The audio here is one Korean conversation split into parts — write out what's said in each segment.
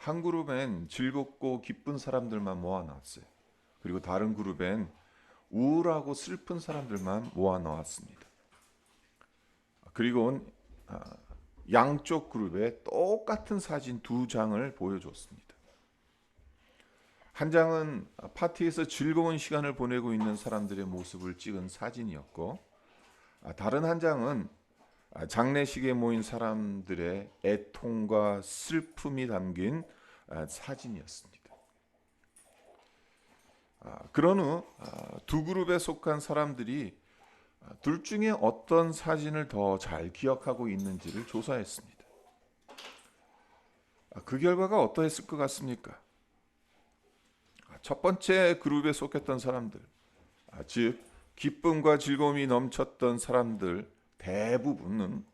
한 그룹엔 즐겁고 기쁜 사람들만 모아놨어요. 그리고 다른 그룹엔 우울하고 슬픈 사람들만 모아놓았습니다. 그리고 양쪽 그룹에 똑같은 사진 두 장을 보여줬습니다. 한 장은 파티에서 즐거운 시간을 보내고 있는 사람들의 모습을 찍은 사진이었고, 다른 한 장은 장례식에 모인 사람들의 애통과 슬픔이 담긴 사진이었습니다. 그런 후 두 그룹에 속한 사람들이 둘 중에 어떤 사진을 더 잘 기억하고 있는지를 조사했습니다. 그 결과가 어떠했을 것 같습니까? 첫 번째 그룹에 속했던 사람들, 즉 기쁨과 즐거움이 넘쳤던 사람들 대부분은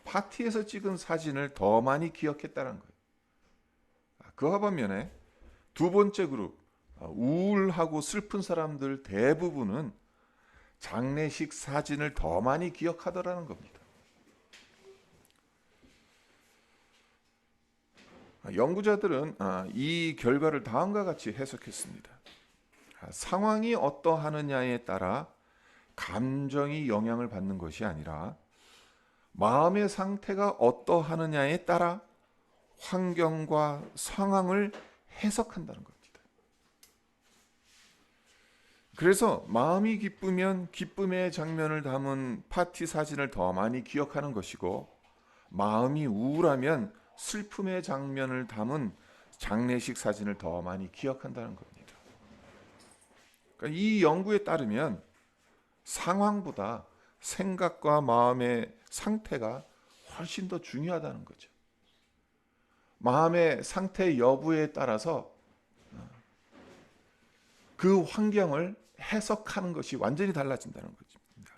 파티에서 찍은 사진을 더 많이 기억했다는 거예요. 그와 반면에 두 번째 그룹, 우울하고 슬픈 사람들 대부분은 장례식 사진을 더 많이 기억하더라는 겁니다. 연구자들은 이 결과를 다음과 같이 해석했습니다. 상황이 어떠하느냐에 따라 감정이 영향을 받는 것이 아니라 마음의 상태가 어떠하느냐에 따라 환경과 상황을 해석한다는 겁니다. 그래서 마음이 기쁘면 기쁨의 장면을 담은 파티 사진을 더 많이 기억하는 것이고, 마음이 우울하면 슬픔의 장면을 담은 장례식 사진을 더 많이 기억한다는 겁니다. 그러니까 이 연구에 따르면 상황보다 생각과 마음의 상태가 훨씬 더 중요하다는 거죠. 마음의 상태 여부에 따라서 그 환경을 해석하는 것이 완전히 달라진다는 것입니다.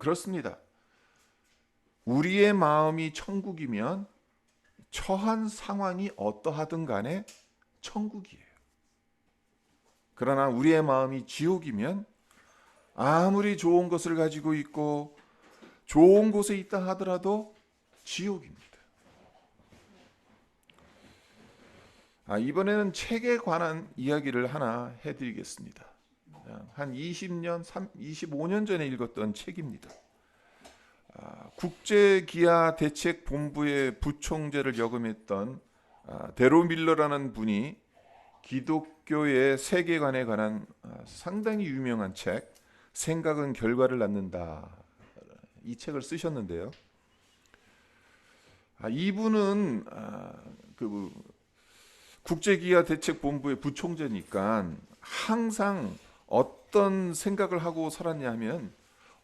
그렇습니다. 우리의 마음이 천국이면 처한 상황이 어떠하든 간에 천국이에요. 그러나 우리의 마음이 지옥이면 아무리 좋은 것을 가지고 있고 좋은 곳에 있다 하더라도 지옥입니다. 이번에는 책에 관한 이야기를 하나 해드리겠습니다. 한 20년, 25년 전에 읽었던 책입니다. 국제기아대책본부의 부총재를 역임했던 데로 밀러라는 분이 기독교의 세계관에 관한 상당히 유명한 책, 생각은 결과를 낳는다, 이 책을 쓰셨는데요. 이분은 그 국제기아대책본부의 부총재니까 항상 어떤 생각을 하고 살았냐 하면,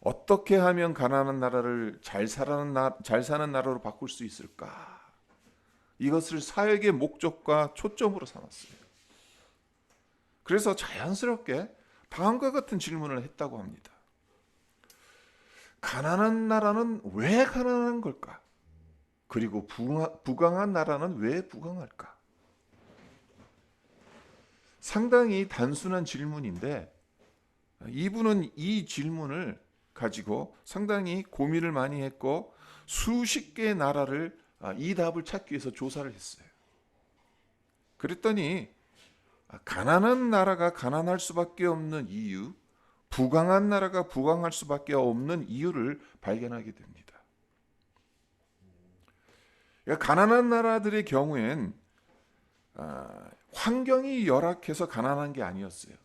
어떻게 하면 가난한 나라를 잘 사는 나라로 바꿀 수 있을까? 이것을 사역의 목적과 초점으로 삼았어요. 그래서 자연스럽게 다음과 같은 질문을 했다고 합니다. 가난한 나라는 왜 가난한 걸까? 그리고 부강한 나라는 왜 부강할까? 상당히 단순한 질문인데, 이분은 이 질문을 가지고 상당히 고민을 많이 했고 수십 개의 나라를 이 답을 찾기 위해서 조사를 했어요. 그랬더니 가난한 나라가 가난할 수밖에 없는 이유, 부강한 나라가 부강할 수밖에 없는 이유를 발견하게 됩니다. 가난한 나라들의 경우엔 환경이 열악해서 가난한 게 아니었어요.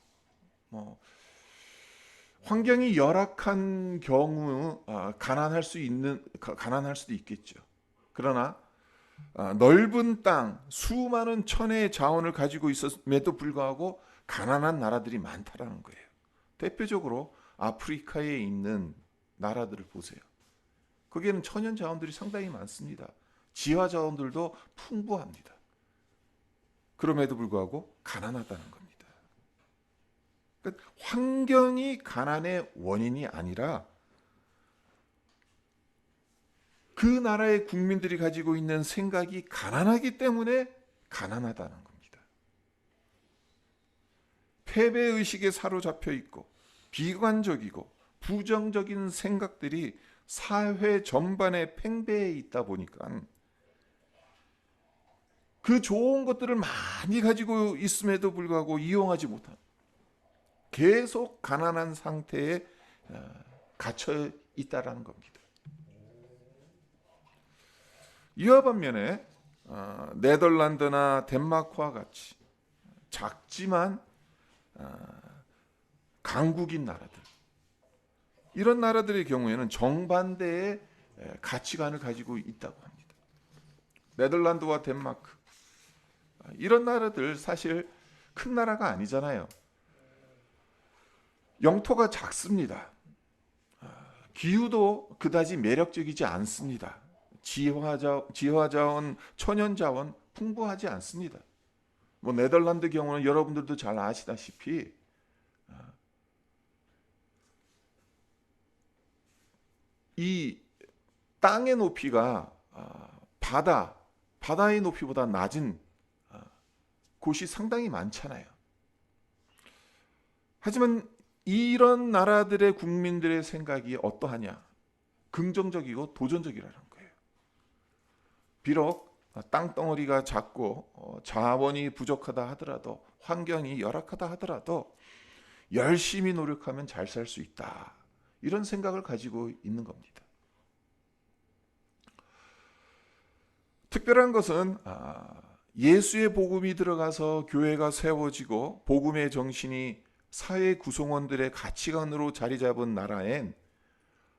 환경이 열악한 경우 가난할 수도 있겠죠. 그러나 넓은 땅, 수많은 천혜의 자원을 가지고 있음에도 불구하고 가난한 나라들이 많다라는 거예요. 대표적으로 아프리카에 있는 나라들을 보세요. 거기에는 천연 자원들이 상당히 많습니다. 지하 자원들도 풍부합니다. 그럼에도 불구하고 가난하다는 겁니다. 그러니까 환경이 가난의 원인이 아니라 그 나라의 국민들이 가지고 있는 생각이 가난하기 때문에 가난하다는 겁니다. 패배의식에 사로잡혀 있고 비관적이고 부정적인 생각들이 사회 전반에 팽배해 있다 보니까 그 좋은 것들을 많이 가지고 있음에도 불구하고 이용하지 못한, 계속 가난한 상태에 갇혀 있다라는 겁니다. 이와 반면에 네덜란드나 덴마크와 같이 작지만 강국인 나라들, 이런 나라들의 경우에는 정반대의 가치관을 가지고 있다고 합니다. 네덜란드와 덴마크, 이런 나라들 사실 큰 나라가 아니잖아요. 영토가 작습니다. 기후도 그다지 매력적이지 않습니다. 지화자원, 천연자원 풍부하지 않습니다. 뭐 네덜란드 경우는 여러분들도 잘 아시다시피 이 땅의 높이가 바다의 높이보다 낮은 곳이 상당히 많잖아요. 하지만 이런 나라들의 국민들의 생각이 어떠하냐? 긍정적이고 도전적이라는 거예요. 비록 땅덩어리가 작고 자원이 부족하다 하더라도, 환경이 열악하다 하더라도 열심히 노력하면 잘 살 수 있다, 이런 생각을 가지고 있는 겁니다. 특별한 것은 예수의 복음이 들어가서 교회가 세워지고 복음의 정신이 사회 구성원들의 가치관으로 자리 잡은 나라엔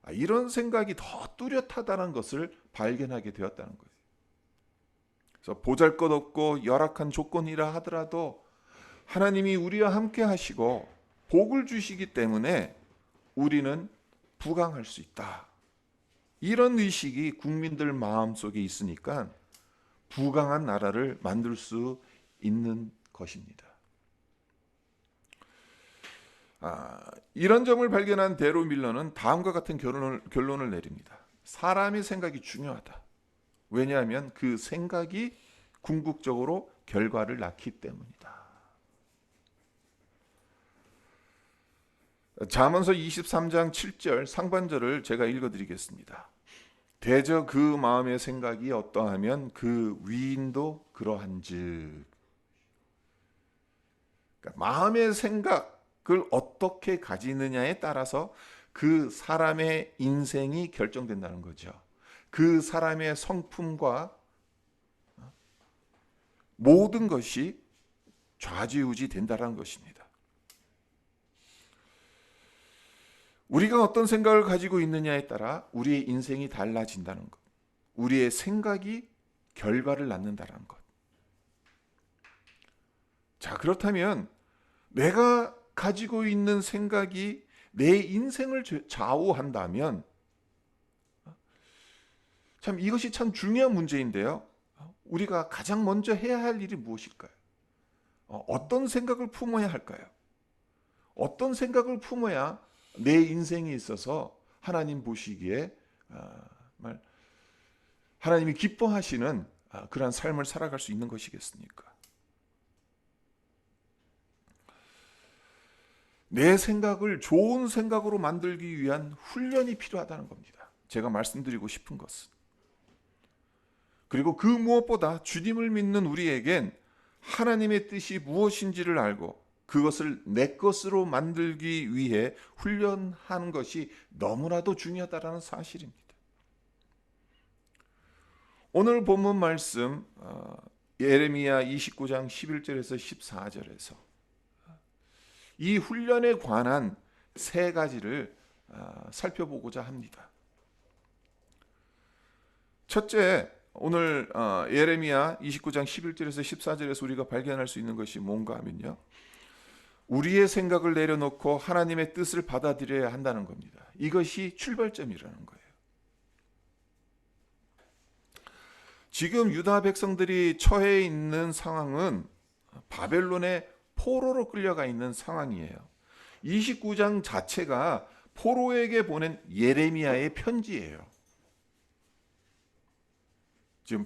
이런 생각이 더 뚜렷하다는 것을 발견하게 되었다는 거예요. 그래서 보잘것없고 열악한 조건이라 하더라도 하나님이 우리와 함께 하시고 복을 주시기 때문에 우리는 부강할 수 있다, 이런 의식이 국민들 마음속에 있으니까 부강한 나라를 만들 수 있는 것입니다. 이런 점을 발견한 데로 밀러는 다음과 같은 결론을 내립니다. 사람의 생각이 중요하다. 왜냐하면 그 생각이 궁극적으로 결과를 낳기 때문이다. 잠언서 23장 7절 상반절을 제가 읽어드리겠습니다. 대저 그 마음의 생각이 어떠하면 그 위인도 그러한즉. 그러니까 마음의 생각을 어떻게 가지느냐에 따라서 그 사람의 인생이 결정된다는 거죠. 그 사람의 성품과 모든 것이 좌지우지 된다는 것입니다. 우리가 어떤 생각을 가지고 있느냐에 따라 우리의 인생이 달라진다는 것, 우리의 생각이 결과를 낳는다는 것. 자, 그렇다면 내가 가지고 있는 생각이 내 인생을 좌우한다면 참 이것이 참 중요한 문제인데요. 우리가 가장 먼저 해야 할 일이 무엇일까요? 어떤 생각을 품어야 할까요? 어떤 생각을 품어야 내 인생에 있어서 하나님 보시기에 하나님이 기뻐하시는 그러한 삶을 살아갈 수 있는 것이겠습니까? 내 생각을 좋은 생각으로 만들기 위한 훈련이 필요하다는 겁니다. 제가 말씀드리고 싶은 것은. 그리고 그 무엇보다 주님을 믿는 우리에겐 하나님의 뜻이 무엇인지를 알고 그것을 내 것으로 만들기 위해 훈련하는 것이 너무나도 중요하다는 사실입니다. 오늘 본문 말씀 예레미야 29장 11절에서 14절에서 이 훈련에 관한 세 가지를 살펴보고자 합니다. 첫째, 오늘 예레미야 29장 11절에서 14절에서 우리가 발견할 수 있는 것이 뭔가 하면요, 우리의 생각을 내려놓고 하나님의 뜻을 받아들여야 한다는 겁니다. 이것이 출발점이라는 거예요. 지금 유다 백성들이 처해 있는 상황은 바벨론의 포로로 끌려가 있는 상황이에요. 29장 자체가 포로에게 보낸 예레미야의 편지예요. 지금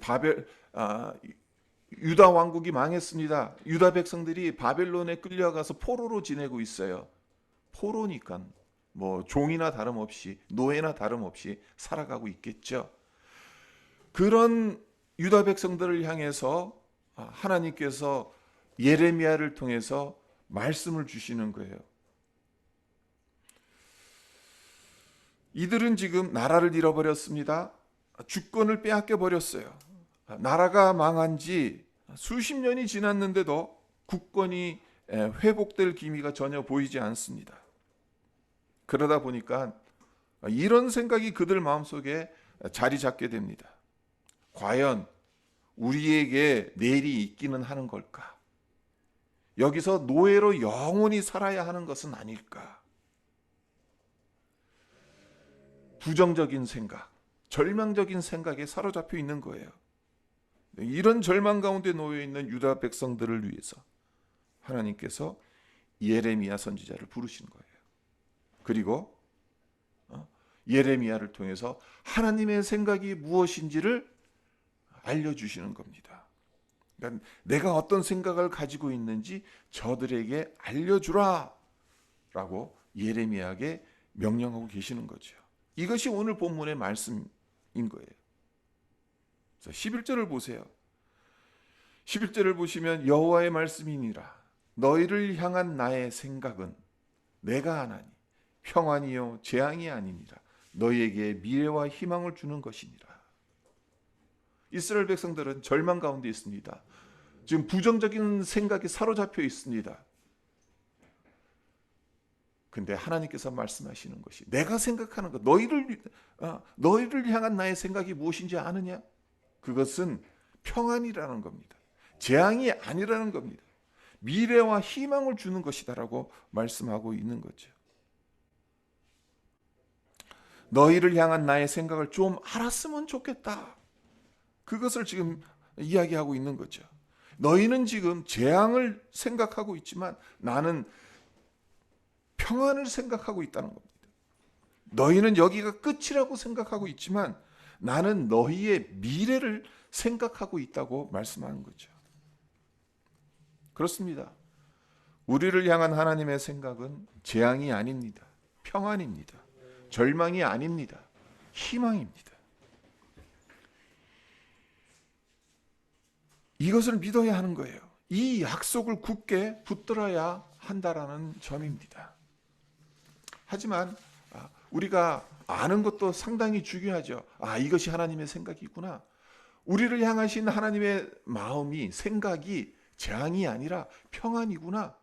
유다 왕국이 망했습니다. 유다 백성들이 바벨론에 끌려가서 포로로 지내고 있어요. 포로니까 뭐 종이나 다름없이, 노예나 다름없이 살아가고 있겠죠. 그런 유다 백성들을 향해서 하나님께서 예레미야를 통해서 말씀을 주시는 거예요. 이들은 지금 나라를 잃어버렸습니다. 주권을 빼앗겨 버렸어요. 나라가 망한 지 수십 년이 지났는데도 국권이 회복될 기미가 전혀 보이지 않습니다. 그러다 보니까 이런 생각이 그들 마음속에 자리 잡게 됩니다. 과연 우리에게 내일이 있기는 하는 걸까? 여기서 노예로 영원히 살아야 하는 것은 아닐까? 부정적인 생각, 절망적인 생각에 사로잡혀 있는 거예요. 이런 절망 가운데 놓여 있는 유다 백성들을 위해서 하나님께서 예레미야 선지자를 부르신 거예요. 그리고 예레미야를 통해서 하나님의 생각이 무엇인지를 알려주시는 겁니다. 그러니까 내가 어떤 생각을 가지고 있는지 저들에게 알려주라 라고 예레미야에게 명령하고 계시는 거죠. 이것이 오늘 본문의 말씀인 거예요. 11절을 보세요. 11절을 보시면 여호와의 말씀이니라. 너희를 향한 나의 생각은 내가 하나니 평안이요 재앙이 아니니라. 너희에게 미래와 희망을 주는 것이니라. 이스라엘 백성들은 절망 가운데 있습니다. 지금 부정적인 생각에 사로잡혀 있습니다. 근데 하나님께서 말씀하시는 것이 내가 생각하는 것, 너희를 향한 나의 생각이 무엇인지 아느냐? 그것은 평안이라는 겁니다. 재앙이 아니라는 겁니다. 미래와 희망을 주는 것이다라고 말씀하고 있는 거죠. 너희를 향한 나의 생각을 좀 알았으면 좋겠다. 그것을 지금 이야기하고 있는 거죠. 너희는 지금 재앙을 생각하고 있지만 나는 평안을 생각하고 있다는 겁니다. 너희는 여기가 끝이라고 생각하고 있지만 나는 너희의 미래를 생각하고 있다고 말씀하는 거죠. 그렇습니다. 우리를 향한 하나님의 생각은 재앙이 아닙니다. 평안입니다. 절망이 아닙니다. 희망입니다. 이것을 믿어야 하는 거예요. 이 약속을 굳게 붙들어야 한다라는 점입니다. 하지만 우리가 아는 것도 상당히 중요하죠. 이것이 하나님의 생각이구나. 우리를 향하신 하나님의 마음이, 생각이 재앙이 아니라 평안이구나.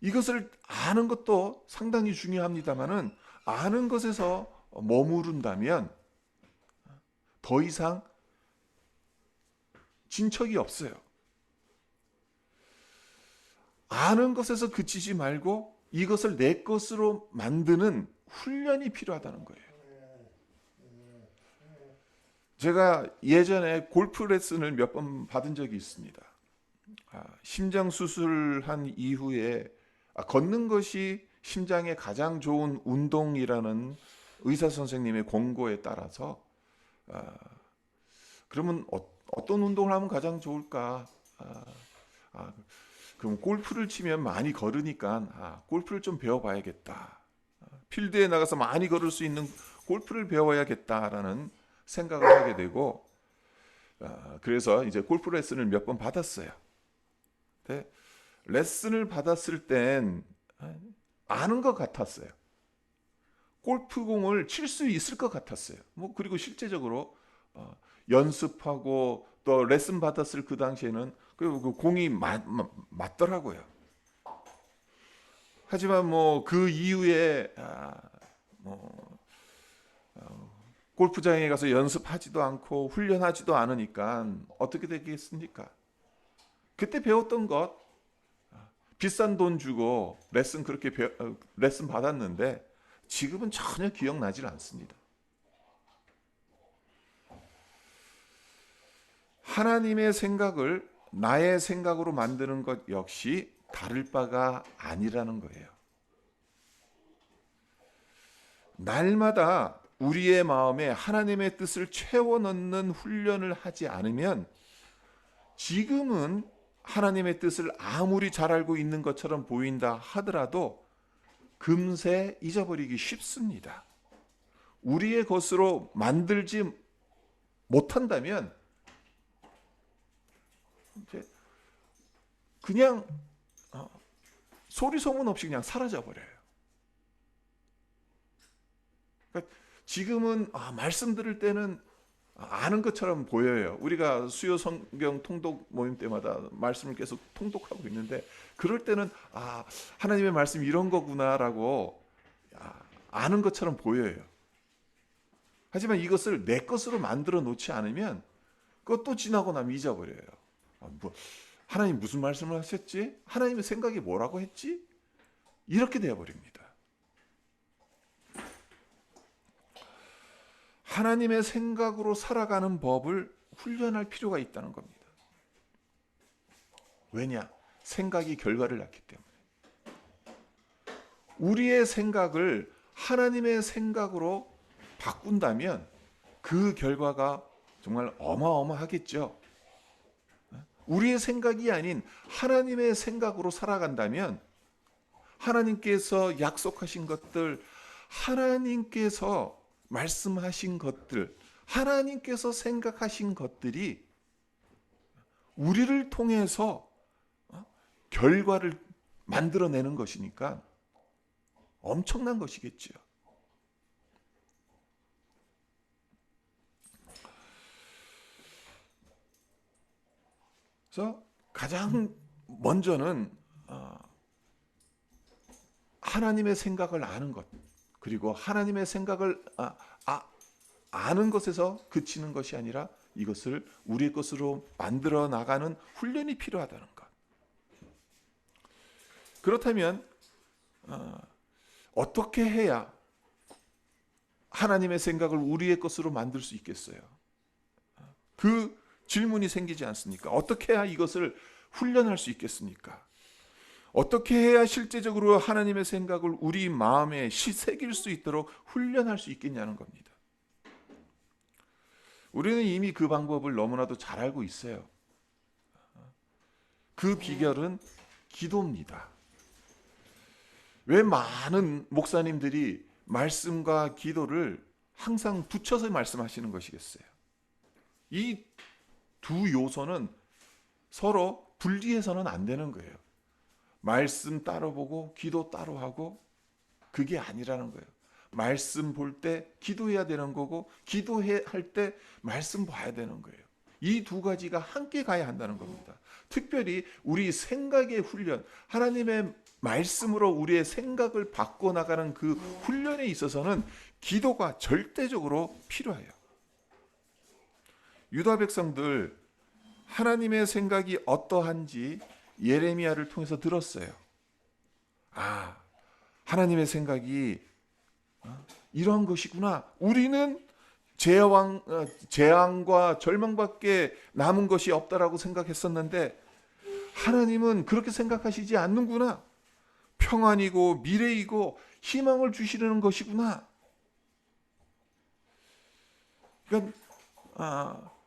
이것을 아는 것도 상당히 중요합니다만은 아는 것에서 머무른다면 더 이상 진척이 없어요. 아는 것에서 그치지 말고 이것을 내 것으로 만드는 훈련이 필요하다는 거예요. 제가 예전에 골프 레슨을 몇 번 받은 적이 있습니다. 심장 수술한 이후에 걷는 것이 심장에 가장 좋은 운동이라는 의사 선생님의 권고에 따라서 그러면 어떤 운동을 하면 가장 좋을까? 그럼 골프를 치면 많이 걸으니까 골프를 좀 배워봐야겠다. 필드에 나가서 많이 걸을 수 있는 골프를 배워야겠다라는 생각을 하게 되고 그래서 이제 골프 레슨을 몇 번 받았어요. 근데 레슨을 받았을 땐 아는 것 같았어요. 골프공을 칠 수 있을 것 같았어요. 그리고 실제적으로 연습하고 또 레슨 받았을 그 당시에는 그 공이 맞더라고요. 하지만 그 이후에 골프장에 가서 연습하지도 않고 훈련하지도 않으니까 어떻게 되겠습니까? 그때 배웠던 것 비싼 돈 주고 레슨 받았는데 지금은 전혀 기억나질 않습니다. 하나님의 생각을 나의 생각으로 만드는 것 역시 다를 바가 아니라는 거예요. 날마다 우리의 마음에 하나님의 뜻을 채워 넣는 훈련을 하지 않으면 지금은 하나님의 뜻을 아무리 잘 알고 있는 것처럼 보인다 하더라도 금세 잊어버리기 쉽습니다. 우리의 것으로 만들지 못한다면 그냥 소리 소문 없이 그냥 사라져 버려요. 그러니까 지금은 말씀 들을 때는 아는 것처럼 보여요. 우리가 수요 성경 통독 모임 때마다 말씀을 계속 통독하고 있는데, 그럴 때는 하나님의 말씀이 이런 거구나라고 아는 것처럼 보여요. 하지만 이것을 내 것으로 만들어 놓지 않으면 그것도 지나고 나면 잊어버려요. 하나님 무슨 말씀을 하셨지? 하나님의 생각이 뭐라고 했지? 이렇게 되어버립니다. 하나님의 생각으로 살아가는 법을 훈련할 필요가 있다는 겁니다. 왜냐? 생각이 결과를 낳기 때문에. 우리의 생각을 하나님의 생각으로 바꾼다면 그 결과가 정말 어마어마하겠죠. 우리의 생각이 아닌 하나님의 생각으로 살아간다면 하나님께서 약속하신 것들, 하나님께서 말씀하신 것들, 하나님께서 생각하신 것들이 우리를 통해서 결과를 만들어내는 것이니까 엄청난 것이겠죠. 그래서 가장 먼저는 하나님의 생각을 아는 것, 그리고 하나님의 생각을 아는 것에서 그치는 것이 아니라 이것을 우리의 것으로 만들어 나가는 훈련이 필요하다는 것. 그렇다면 어떻게 해야 하나님의 생각을 우리의 것으로 만들 수 있겠어요? 그 질문이 생기지 않습니까? 어떻게 해야 이것을 훈련할 수 있겠습니까? 어떻게 해야 실제적으로 하나님의 생각을 우리 마음에 새길 수 있도록 훈련할 수 있겠냐는 겁니다. 우리는 이미 그 방법을 너무나도 잘 알고 있어요. 그 비결은 기도입니다. 왜 많은 목사님들이 말씀과 기도를 항상 붙여서 말씀하시는 것이겠어요? 이 두 요소는 서로 분리해서는 안 되는 거예요. 말씀 따로 보고 기도 따로 하고, 그게 아니라는 거예요. 말씀 볼 때 기도해야 되는 거고, 기도할 때 말씀 봐야 되는 거예요. 이 두 가지가 함께 가야 한다는 겁니다. 특별히 우리 생각의 훈련, 하나님의 말씀으로 우리의 생각을 바꿔나가는 그 훈련에 있어서는 기도가 절대적으로 필요해요. 유다 백성들 하나님의 생각이 어떠한지 예레미야를 통해서 들었어요. 하나님의 생각이 이러한 것이구나. 우리는 재앙과 절망밖에 남은 것이 없다라고 생각했었는데 하나님은 그렇게 생각하시지 않는구나. 평안이고 미래이고 희망을 주시려는 것이구나. 그러니까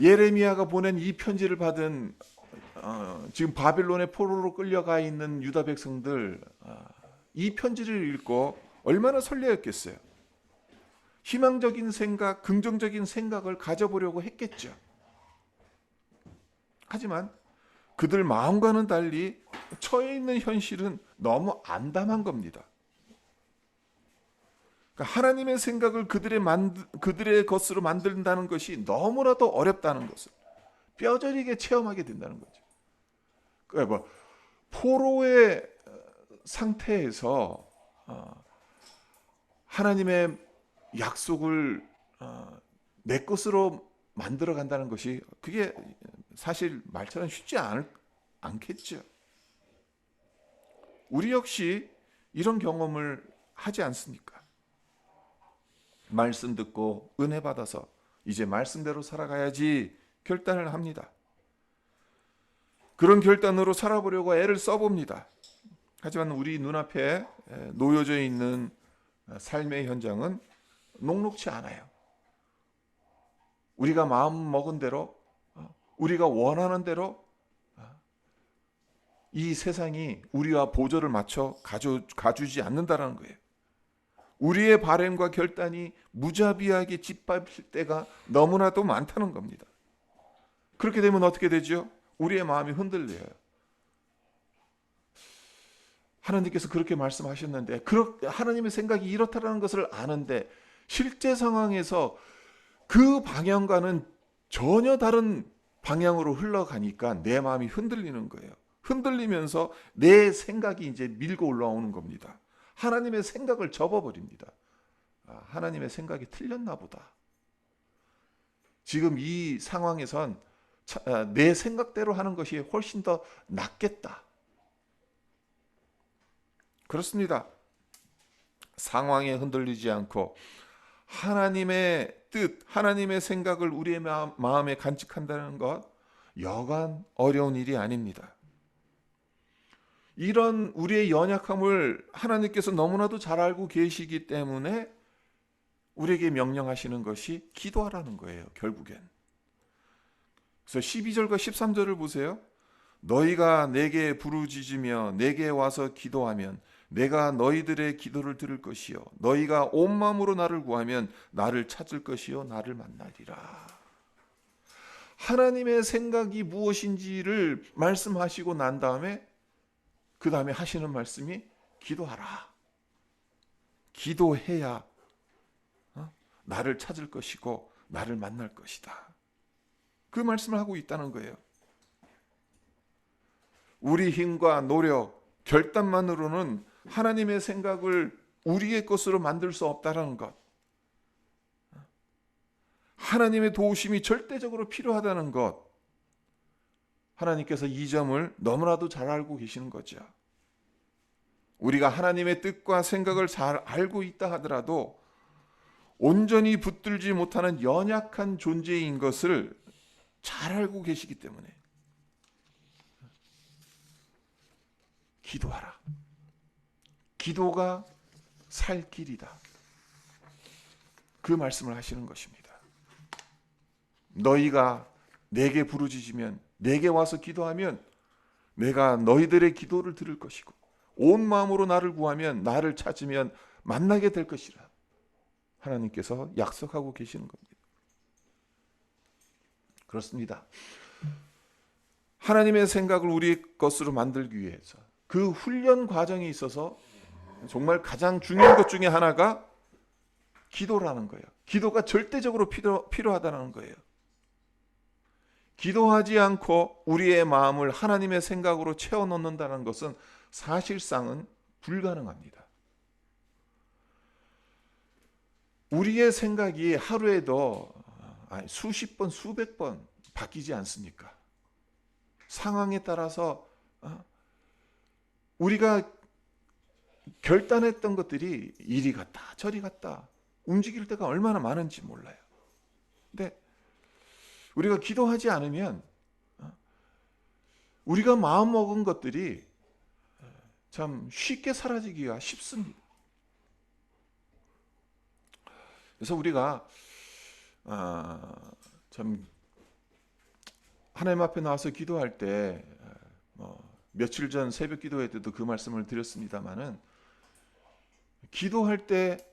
예레미야가 보낸 이 편지를 받은 지금 바빌론의 포로로 끌려가 있는 유다 백성들, 이 편지를 읽고 얼마나 설레었겠어요. 희망적인 생각, 긍정적인 생각을 가져보려고 했겠죠. 하지만 그들 마음과는 달리 처해 있는 현실은 너무 암담한 겁니다. 그러니까 하나님의 생각을 그들의 것으로 만든다는 것이 너무나도 어렵다는 것을 뼈저리게 체험하게 된다는 거죠. 그러니까 포로의 상태에서 하나님의 약속을 내 것으로 만들어 간다는 것이, 그게 사실 말처럼 쉽지 않겠죠. 우리 역시 이런 경험을 하지 않습니까? 말씀 듣고 은혜 받아서 이제 말씀대로 살아가야지 결단을 합니다. 그런 결단으로 살아보려고 애를 써봅니다. 하지만 우리 눈앞에 놓여져 있는 삶의 현장은 녹록치 않아요. 우리가 마음 먹은 대로, 우리가 원하는 대로 이 세상이 우리와 보조를 맞춰 가주지 않는다는 거예요. 우리의 바램과 결단이 무자비하게 짓밟힐 때가 너무나도 많다는 겁니다. 그렇게 되면 어떻게 되죠? 우리의 마음이 흔들려요. 하나님께서 그렇게 말씀하셨는데 하나님의 생각이 이렇다라는 것을 아는데 실제 상황에서 그 방향과는 전혀 다른 방향으로 흘러가니까 내 마음이 흔들리는 거예요. 흔들리면서 내 생각이 이제 밀고 올라오는 겁니다. 하나님의 생각을 접어버립니다. 하나님의 생각이 틀렸나 보다. 지금 이 상황에선 내 생각대로 하는 것이 훨씬 더 낫겠다. 그렇습니다. 상황에 흔들리지 않고 하나님의 뜻, 하나님의 생각을 우리의 마음에 간직한다는 것 여간 어려운 일이 아닙니다. 이런 우리의 연약함을 하나님께서 너무나도 잘 알고 계시기 때문에 우리에게 명령하시는 것이 기도하라는 거예요. 결국엔. 그래서 12절과 13절을 보세요. 너희가 내게 부르짖으며 내게 와서 기도하면 내가 너희들의 기도를 들을 것이요 너희가 온 마음으로 나를 구하면 나를 찾을 것이요 나를 만나리라. 하나님의 생각이 무엇인지를 말씀하시고 난 다음에 그 다음에 하시는 말씀이 기도하라. 기도해야 나를 찾을 것이고 나를 만날 것이다. 그 말씀을 하고 있다는 거예요. 우리 힘과 노력, 결단만으로는 하나님의 생각을 우리의 것으로 만들 수 없다는 것. 하나님의 도우심이 절대적으로 필요하다는 것. 하나님께서 이 점을 너무나도 잘 알고 계시는 거죠. 우리가 하나님의 뜻과 생각을 잘 알고 있다 하더라도 온전히 붙들지 못하는 연약한 존재인 것을 잘 알고 계시기 때문에 기도하라. 기도가 살 길이다. 그 말씀을 하시는 것입니다. 너희가 내게 부르짖으면 내게 와서 기도하면 내가 너희들의 기도를 들을 것이고 온 마음으로 나를 구하면 나를 찾으면 만나게 될 것이라. 하나님께서 약속하고 계시는 겁니다. 그렇습니다. 하나님의 생각을 우리 것으로 만들기 위해서 그 훈련 과정에 있어서 정말 가장 중요한 것 중에 하나가 기도라는 거예요. 기도가 절대적으로 필요하다는 거예요. 기도하지 않고 우리의 마음을 하나님의 생각으로 채워넣는다는 것은 사실상은 불가능합니다. 우리의 생각이 하루에도 수십 번, 수백 번 바뀌지 않습니까? 상황에 따라서 우리가 결단했던 것들이 이리 갔다 저리 갔다 움직일 때가 얼마나 많은지 몰라요. 근데 우리가 기도하지 않으면 우리가 마음먹은 것들이 참 쉽게 사라지기가 쉽습니다. 그래서 우리가 참 하나님 앞에 나와서 기도할 때 며칠 전 새벽 기도회 때도 그 말씀을 드렸습니다마는 기도할 때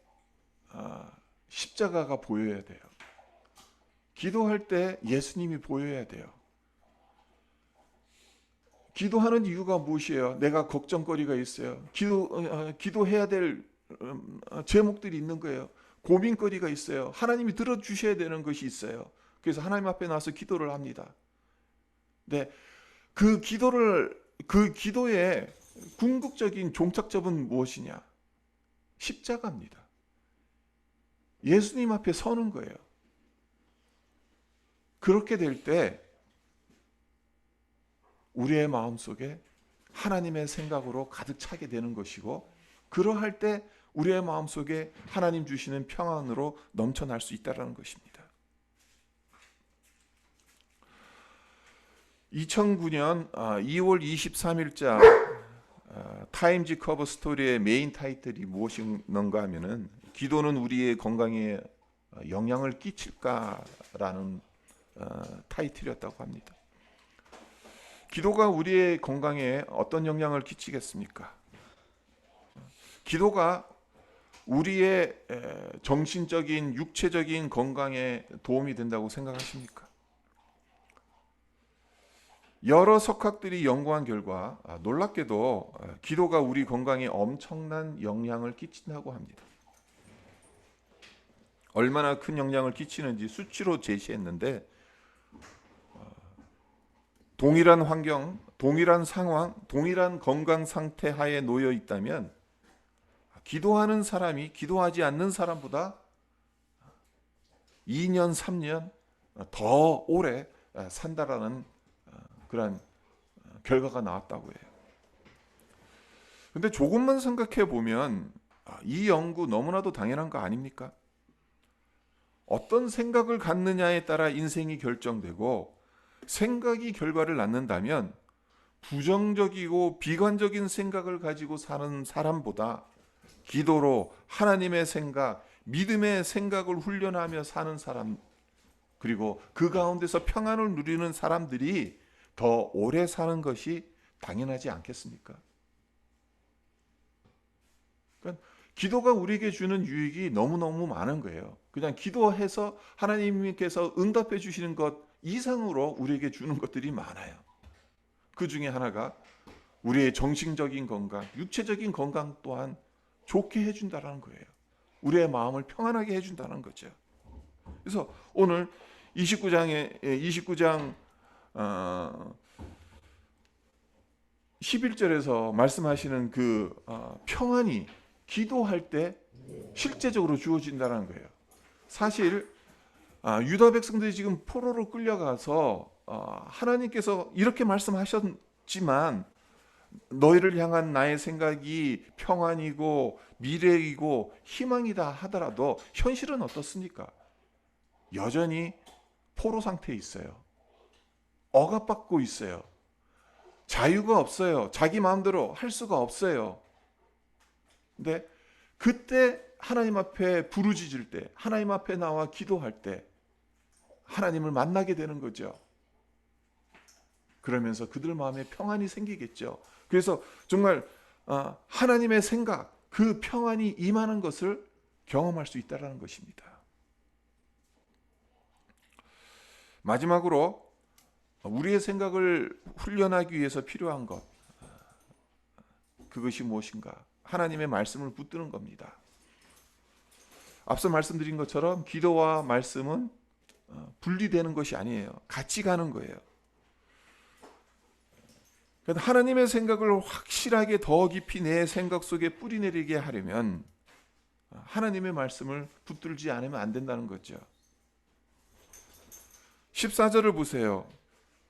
십자가가 보여야 돼요. 기도할 때 예수님이 보여야 돼요. 기도하는 이유가 무엇이에요? 내가 걱정거리가 있어요. 기도해야 될 제목들이 있는 거예요. 고민거리가 있어요. 하나님이 들어주셔야 되는 것이 있어요. 그래서 하나님 앞에 나와서 기도를 합니다. 네, 그 기도의 궁극적인 종착점은 무엇이냐? 십자가입니다. 예수님 앞에 서는 거예요. 그렇게 될 때 우리의 마음속에 하나님의 생각으로 가득 차게 되는 것이고 그러할 때 우리의 마음속에 하나님 주시는 평안으로 넘쳐날 수 있다는 것입니다. 2009년 2월 23일자 타임즈 커버 스토리의 메인 타이틀이 무엇인가 하면은 기도는 우리의 건강에 영향을 끼칠까라는 타이틀이었다고 합니다. 기도가 우리의 건강에 어떤 영향을 끼치겠습니까? 기도가 우리의 정신적인 육체적인 건강에 도움이 된다고 생각하십니까? 여러 석학들이 연구한 결과 놀랍게도 기도가 우리 건강에 엄청난 영향을 끼친다고 합니다. 얼마나 큰 영향을 끼치는지 수치로 제시했는데, 동일한 환경, 동일한 상황, 동일한 건강 상태 하에 놓여 있다면 기도하는 사람이 기도하지 않는 사람보다 2년, 3년 더 오래 산다라는 그런 결과가 나왔다고 해요. 근데 조금만 생각해 보면 이 연구 너무나도 당연한 거 아닙니까? 어떤 생각을 갖느냐에 따라 인생이 결정되고, 생각이 결과를 낳는다면 부정적이고 비관적인 생각을 가지고 사는 사람보다 기도로 하나님의 생각, 믿음의 생각을 훈련하며 사는 사람, 그리고 그 가운데서 평안을 누리는 사람들이 더 오래 사는 것이 당연하지 않겠습니까? 그러니까 기도가 우리에게 주는 유익이 너무너무 많은 거예요. 그냥 기도해서 하나님께서 응답해 주시는 것 이상으로 우리에게 주는 것들이 많아요. 그 중에 하나가 우리의 정신적인 건강, 육체적인 건강 또한 좋게 해준다는 거예요. 우리의 마음을 평안하게 해준다는 거죠. 그래서 오늘 29장 11절에서 말씀하시는 그 평안이 기도할 때 실제적으로 주어진다는 거예요. 사실 유다 백성들이 지금 포로로 끌려가서 하나님께서 이렇게 말씀하셨지만 너희를 향한 나의 생각이 평안이고 미래이고 희망이다 하더라도 현실은 어떻습니까? 여전히 포로 상태에 있어요. 억압받고 있어요. 자유가 없어요. 자기 마음대로 할 수가 없어요. 근데 그때 하나님 앞에 부르짖을 때, 하나님 앞에 나와 기도할 때 하나님을 만나게 되는 거죠. 그러면서 그들 마음에 평안이 생기겠죠. 그래서 정말 하나님의 생각, 그 평안이 임하는 것을 경험할 수 있다는 것입니다. 마지막으로 우리의 생각을 훈련하기 위해서 필요한 것, 그것이 무엇인가? 하나님의 말씀을 붙드는 겁니다. 앞서 말씀드린 것처럼 기도와 말씀은 분리되는 것이 아니에요. 같이 가는 거예요. 하나님의 생각을 확실하게 더 깊이 내 생각 속에 뿌리내리게 하려면 하나님의 말씀을 붙들지 않으면 안 된다는 거죠. 14절을 보세요.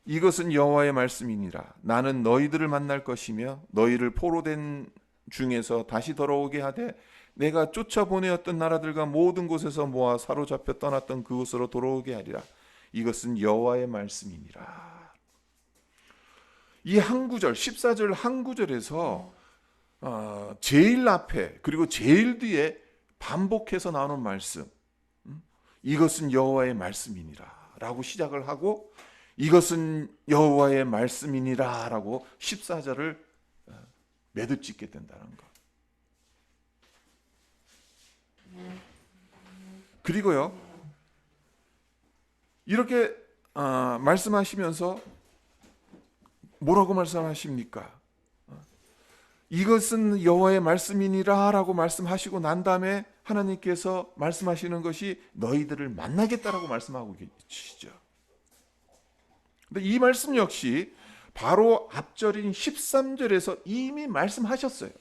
이것은 여호와의 말씀이니라. 나는 너희들을 만날 것이며 너희를 포로된 중에서 다시 돌아오게 하되 내가 쫓아보내었던 나라들과 모든 곳에서 모아 사로잡혀 떠났던 그곳으로 돌아오게 하리라. 이것은 여호와의 말씀이니라. 이 한 구절, 14절 한 구절에서 제일 앞에 그리고 제일 뒤에 반복해서 나오는 말씀, 이것은 여호와의 말씀이니라 라고 시작을 하고, 이것은 여호와의 말씀이니라 라고 14절을 매듭 짓게 된다는 것. 그리고요, 이렇게 말씀하시면서 뭐라고 말씀하십니까? 이것은 여호와의 말씀이니라 라고 말씀하시고 난 다음에 하나님께서 말씀하시는 것이 너희들을 만나겠다라고 말씀하고 계시죠. 근데 이 말씀 역시 바로 앞절인 13절에서 이미 말씀하셨어요.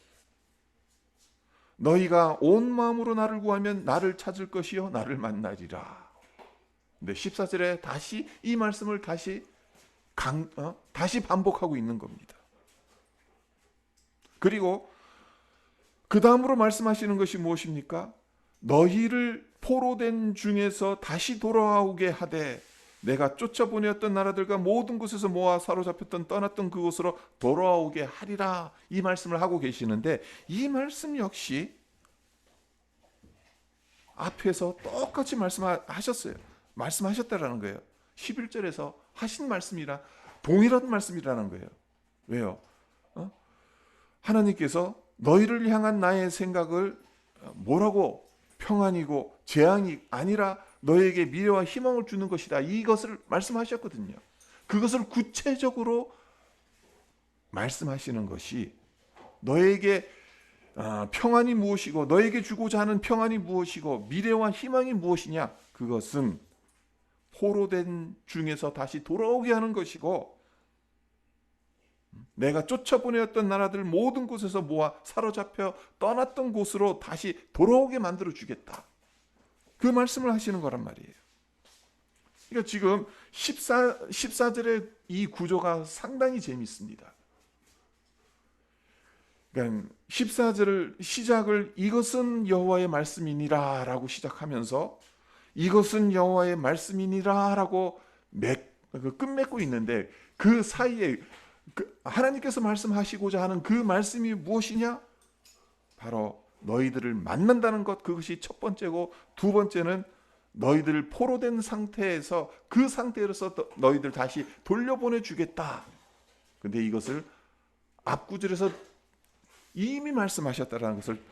너희가 온 마음으로 나를 구하면 나를 찾을 것이요 나를 만나리라. 근데 14절에 다시 이 말씀을 다시 반복하고 있는 겁니다. 그리고 그 다음으로 말씀하시는 것이 무엇입니까? 너희를 포로된 중에서 다시 돌아오게 하되 내가 쫓아보내었던 나라들과 모든 곳에서 모아 사로잡혔던 떠났던 그곳으로 돌아오게 하리라. 이 말씀을 하고 계시는데, 이 말씀 역시 앞에서 똑같이 말씀하셨다라는 거예요. 11절에서 하신 말씀이라 동일한 말씀이라는 거예요. 왜요? 하나님께서 너희를 향한 나의 생각을 뭐라고, 평안이고 재앙이 아니라 너에게 미래와 희망을 주는 것이다, 이것을 말씀하셨거든요. 그것을 구체적으로 말씀하시는 것이 너에게 평안이 무엇이고 너에게 주고자 하는 평안이 무엇이고 미래와 희망이 무엇이냐, 그것은 포로된 중에서 다시 돌아오게 하는 것이고 내가 쫓아보내었던 나라들 모든 곳에서 모아 사로잡혀 떠났던 곳으로 다시 돌아오게 만들어 주겠다, 그 말씀을 하시는 거란 말이에요. 그러니까 지금 14절의 이 구조가 상당히 재밌습니다. 그러니까 14절 시작을 이것은 여호와의 말씀이니라 라고 시작하면서 이것은 여호와의 말씀이니라 라고 끝맺고 있는데, 그 사이에 하나님께서 말씀하시고자 하는 그 말씀이 무엇이냐? 바로 너희들을 만난다는 것, 그것이 첫 번째고, 두 번째는 너희들 포로된 상태에서 그 상태로서 너희들 다시 돌려보내 주겠다. 근데 이것을 앞구절에서 이미 말씀하셨다라는 것을,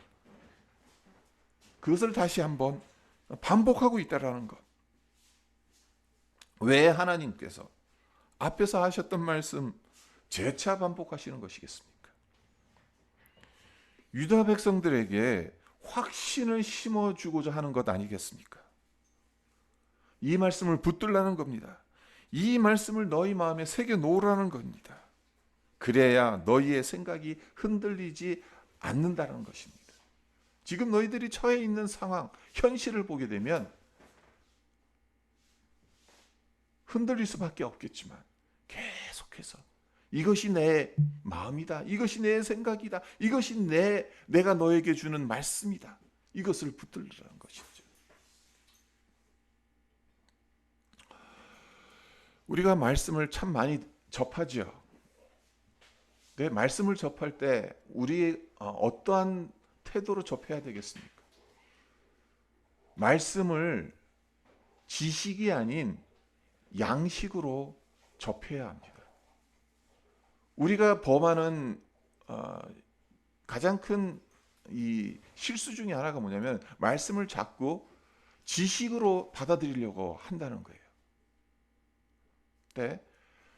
그것을 다시 한번 반복하고 있다라는 것. 왜 하나님께서 앞에서 하셨던 말씀 재차 반복하시는 것이겠습니까? 유다 백성들에게 확신을 심어주고자 하는 것 아니겠습니까? 이 말씀을 붙들라는 겁니다. 이 말씀을 너희 마음에 새겨 놓으라는 겁니다. 그래야 너희의 생각이 흔들리지 않는다는 것입니다. 지금 너희들이 처해 있는 상황, 현실을 보게 되면 흔들릴 수밖에 없겠지만 계속해서 이것이 내 마음이다, 이것이 내 생각이다, 이것이 내가 너에게 주는 말씀이다, 이것을 붙들라는 것이죠. 우리가 말씀을 참 많이 접하죠. 네, 말씀을 접할 때 우리 어떠한 태도로 접해야 되겠습니까? 말씀을 지식이 아닌 양식으로 접해야 합니다. 우리가 범하는 가장 큰 이 실수 중에 하나가 뭐냐면 말씀을 자꾸 지식으로 받아들이려고 한다는 거예요. 네?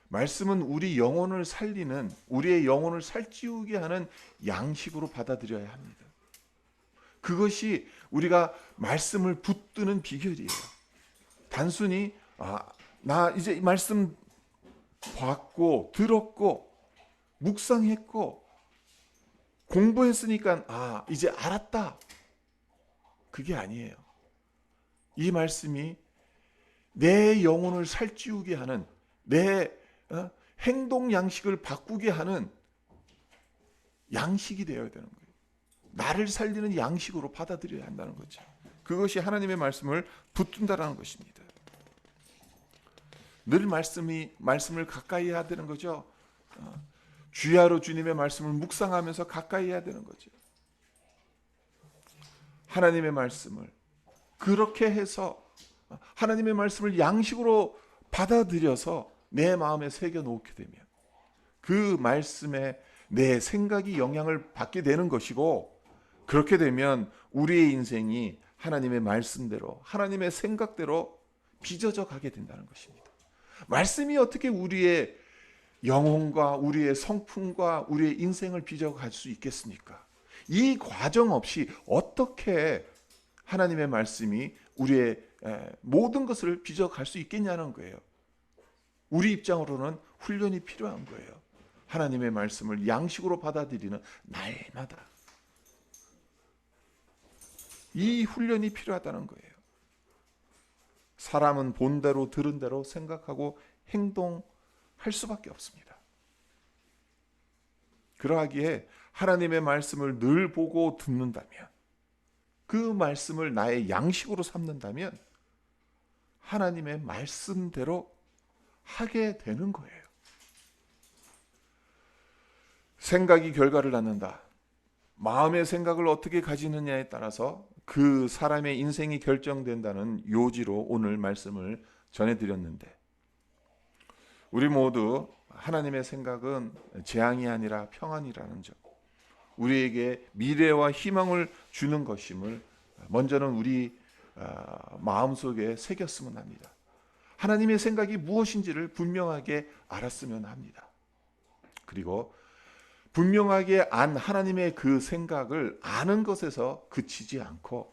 말씀은 우리 영혼을 살리는, 우리의 영혼을 살찌우게 하는 양식으로 받아들여야 합니다. 그것이 우리가 말씀을 붙드는 비결이에요. 단순히 나 이제 말씀 봤고 들었고 묵상했고 공부했으니까 이제 알았다, 그게 아니에요. 이 말씀이 내 영혼을 살찌우게 하는, 내 행동 양식을 바꾸게 하는 양식이 되어야 되는 거예요. 나를 살리는 양식으로 받아들여야 한다는 거죠. 그것이 하나님의 말씀을 붙든다라는 것입니다. 늘 말씀을 가까이 해야 되는 거죠. 주야로 주님의 말씀을 묵상하면서 가까이 해야 되는 거죠. 하나님의 말씀을 그렇게 해서 하나님의 말씀을 양식으로 받아들여서 내 마음에 새겨 놓게 되면 그 말씀에 내 생각이 영향을 받게 되는 것이고, 그렇게 되면 우리의 인생이 하나님의 말씀대로, 하나님의 생각대로 빚어져 가게 된다는 것입니다. 말씀이 어떻게 우리의 영혼과 우리의 성품과 우리의 인생을 빚어갈 수 있겠습니까? 이 과정 없이 어떻게 하나님의 말씀이 우리의 모든 것을 빚어갈 수 있겠냐는 거예요. 우리 입장으로는 훈련이 필요한 거예요. 하나님의 말씀을 양식으로 받아들이는 날마다 이 훈련이 필요하다는 거예요. 사람은 본 대로 들은 대로 생각하고 행동할 수밖에 없습니다. 그러하기에 하나님의 말씀을 늘 보고 듣는다면, 그 말씀을 나의 양식으로 삼는다면 하나님의 말씀대로 하게 되는 거예요. 생각이 결과를 낳는다. 마음의 생각을 어떻게 가지느냐에 따라서 그 사람의 인생이 결정된다는 요지로 오늘 말씀을 전해드렸는데, 우리 모두 하나님의 생각은 재앙이 아니라 평안이라는 점, 우리에게 미래와 희망을 주는 것임을 먼저는 우리 마음속에 새겼으면 합니다. 하나님의 생각이 무엇인지를 분명하게 알았으면 합니다. 그리고 분명하게 안 하나님의 그 생각을 아는 것에서 그치지 않고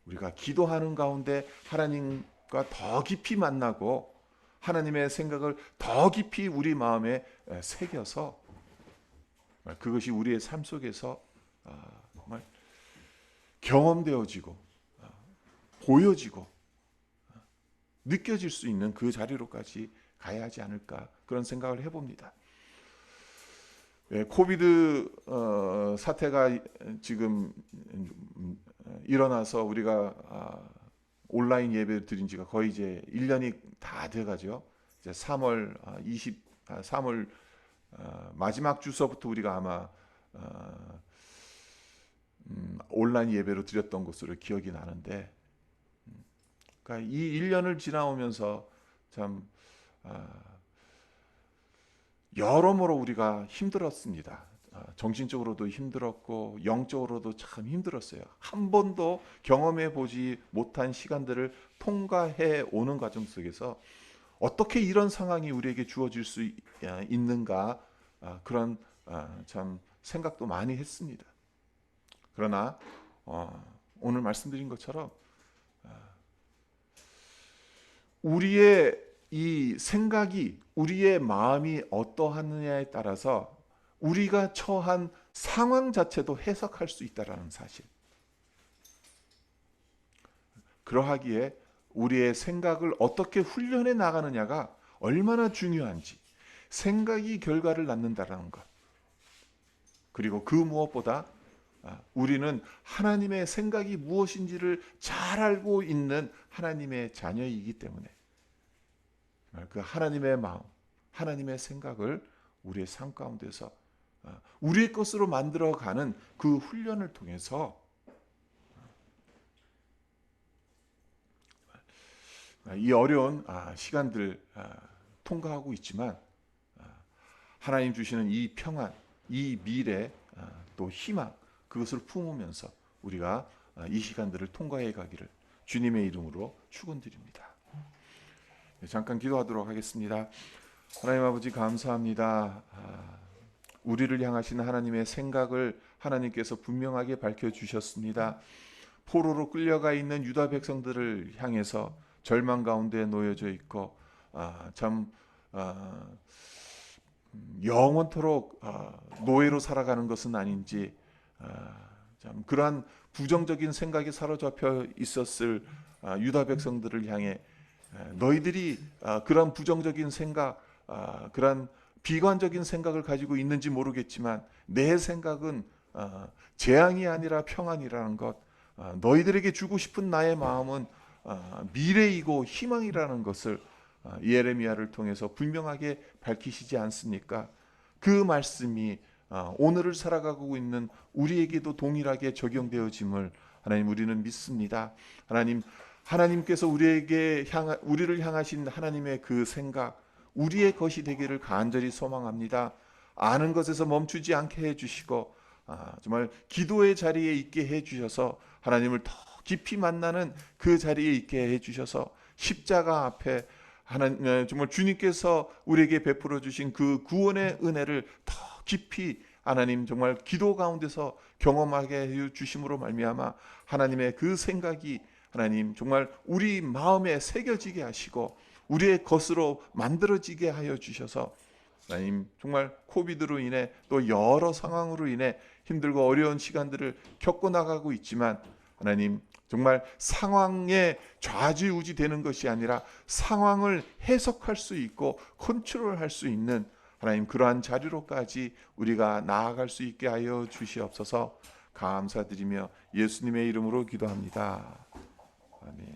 우리가 기도하는 가운데 하나님과 더 깊이 만나고 하나님의 생각을 더 깊이 우리 마음에 새겨서 그것이 우리의 삶 속에서 정말 경험되어지고 보여지고 느껴질 수 있는 그 자리로까지 가야 하지 않을까 그런 생각을 해봅니다. 코비드 사태가 지금 일어나서 우리가 온라인 예배를 드린 지가 거의 이제 1년이 다 돼가죠. 이제 3월 마지막 주서부터 우리가 아마 온라인 예배로 드렸던 것으로 기억이 나는데, 그러니까 이 1년을 지나오면서 참 여러모로 우리가 힘들었습니다. 정신적으로도 힘들었고 영적으로도 참 힘들었어요. 한 번도 경험해 보지 못한 시간들을 통과해 오는 과정 속에서 어떻게 이런 상황이 우리에게 주어질 수 있는가 그런 참 생각도 많이 했습니다. 그러나 오늘 말씀드린 것처럼 우리의 이 생각이 우리의 마음이 어떠하느냐에 따라서 우리가 처한 상황 자체도 해석할 수 있다는 사실. 그러하기에 우리의 생각을 어떻게 훈련해 나가느냐가 얼마나 중요한지, 생각이 결과를 낳는다는 것. 그리고 그 무엇보다 우리는 하나님의 생각이 무엇인지를 잘 알고 있는 하나님의 자녀이기 때문에 그 하나님의 마음, 하나님의 생각을 우리의 삶 가운데서 우리의 것으로 만들어가는 그 훈련을 통해서 이 어려운 시간들 통과하고 있지만 하나님 주시는 이 평안, 이 미래, 또 희망, 그것을 품으면서 우리가 이 시간들을 통과해 가기를 주님의 이름으로 축원드립니다. 잠깐 기도하도록 하겠습니다. 하나님 아버지 감사합니다. 우리를 향하신 하나님의 생각을 하나님께서 분명하게 밝혀주셨습니다. 포로로 끌려가 있는 유다 백성들을 향해서 절망 가운데 놓여져 있고 참 영원토록 노예로 살아가는 것은 아닌지 참 그러한 부정적인 생각이 사로잡혀 있었을 유다 백성들을 향해 너희들이 그런 부정적인 생각, 그런 비관적인 생각을 가지고 있는지 모르겠지만 내 생각은 재앙이 아니라 평안이라는 것, 너희들에게 주고 싶은 나의 마음은 미래이고 희망이라는 것을 예레미야를 통해서 분명하게 밝히시지 않습니까? 그 말씀이 오늘을 살아가고 있는 우리에게도 동일하게 적용되어짐을 하나님 우리는 믿습니다. 하나님께서 우리를 향하신 하나님의 그 생각, 우리의 것이 되기를 간절히 소망합니다. 아는 것에서 멈추지 않게 해주시고 정말 기도의 자리에 있게 해주셔서 하나님을 더 깊이 만나는 그 자리에 있게 해주셔서 십자가 앞에 정말 주님께서 우리에게 베풀어 주신 그 구원의 은혜를 더 깊이 하나님 정말 기도 가운데서 경험하게 해 주심으로 말미암아 하나님의 그 생각이 하나님 정말 우리 마음에 새겨지게 하시고 우리의 것으로 만들어지게 하여 주셔서 하나님 정말 코비드로 인해 또 여러 상황으로 인해 힘들고 어려운 시간들을 겪고 나가고 있지만 하나님 정말 상황에 좌지우지 되는 것이 아니라 상황을 해석할 수 있고 컨트롤할 수 있는 하나님 그러한 자리로까지 우리가 나아갈 수 있게 하여 주시옵소서. 감사드리며 예수님의 이름으로 기도합니다. 아멘.